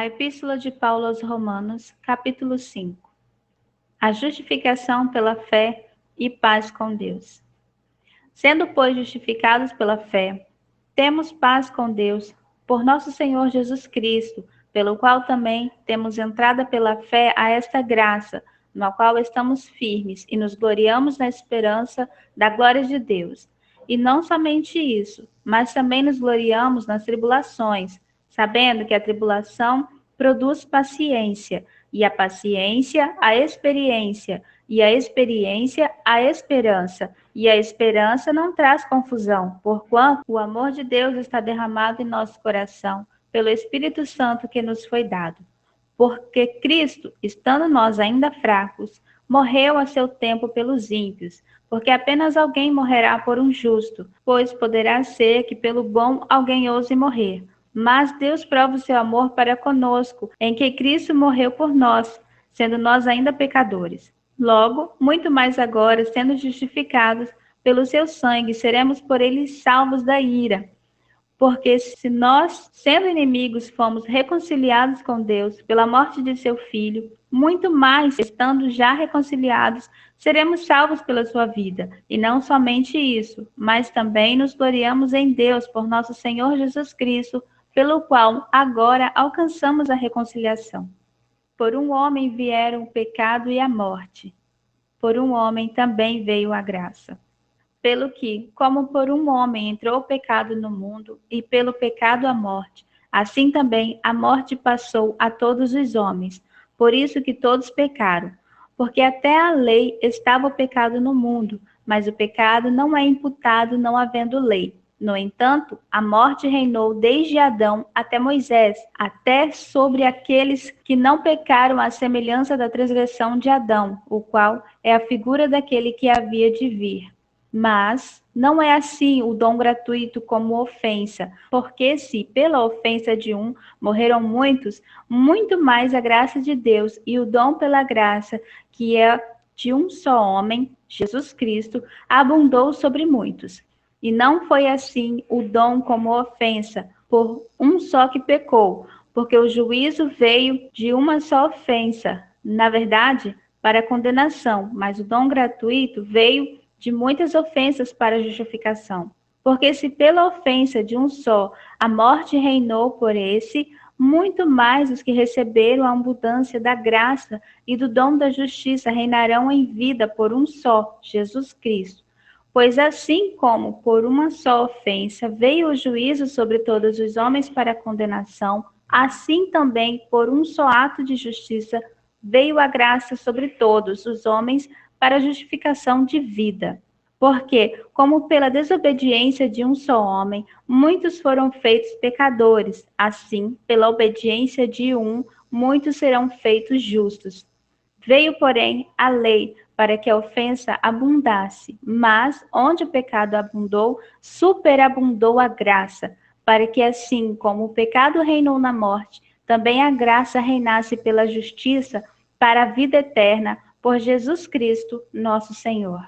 A Epístola de Paulo aos Romanos, capítulo 5. A justificação pela fé e paz com Deus. Sendo, pois, justificados pela fé, temos paz com Deus, por nosso Senhor Jesus Cristo, pelo qual também temos entrada pela fé a esta graça, na qual estamos firmes e nos gloriamos na esperança da glória de Deus. E não somente isso, mas também nos gloriamos nas tribulações, sabendo que a tribulação produz paciência, e a paciência, a experiência, e a experiência, a esperança. E a esperança não traz confusão, porquanto o amor de Deus está derramado em nosso coração, pelo Espírito Santo que nos foi dado. Porque Cristo, estando nós ainda fracos, morreu a seu tempo pelos ímpios, porque apenas alguém morrerá por um justo, pois poderá ser que pelo bom alguém ouse morrer. Mas Deus prova o seu amor para conosco, em que Cristo morreu por nós, sendo nós ainda pecadores. Logo, muito mais agora, sendo justificados pelo seu sangue, seremos por ele salvos da ira. Porque se nós, sendo inimigos, fomos reconciliados com Deus pela morte de seu Filho, muito mais, estando já reconciliados, seremos salvos pela sua vida. E não somente isso, mas também nos gloriamos em Deus por nosso Senhor Jesus Cristo, pelo qual agora alcançamos a reconciliação. Por um homem vieram o pecado e a morte. Por um homem também veio a graça. Pelo que, como por um homem entrou o pecado no mundo, e pelo pecado a morte, assim também a morte passou a todos os homens. Por isso que todos pecaram. Porque até a lei estava o pecado no mundo, mas o pecado não é imputado não havendo lei. No entanto, a morte reinou desde Adão até Moisés, até sobre aqueles que não pecaram à semelhança da transgressão de Adão, o qual é a figura daquele que havia de vir. Mas não é assim o dom gratuito como ofensa, porque se pela ofensa de um morreram muitos, muito mais a graça de Deus e o dom pela graça, que é de um só homem, Jesus Cristo, abundou sobre muitos. E não foi assim o dom como ofensa, por um só que pecou, porque o juízo veio de uma só ofensa, na verdade, para a condenação, mas o dom gratuito veio de muitas ofensas para a justificação. Porque se pela ofensa de um só a morte reinou por esse, muito mais os que receberam a abundância da graça e do dom da justiça reinarão em vida por um só, Jesus Cristo. Pois assim como por uma só ofensa veio o juízo sobre todos os homens para a condenação, assim também por um só ato de justiça veio a graça sobre todos os homens para a justificação de vida. Porque, como pela desobediência de um só homem, muitos foram feitos pecadores, assim, pela obediência de um, muitos serão feitos justos. Veio, porém, a lei para que a ofensa abundasse, mas onde o pecado abundou, superabundou a graça, para que assim como o pecado reinou na morte, também a graça reinasse pela justiça para a vida eterna, por Jesus Cristo, nosso Senhor.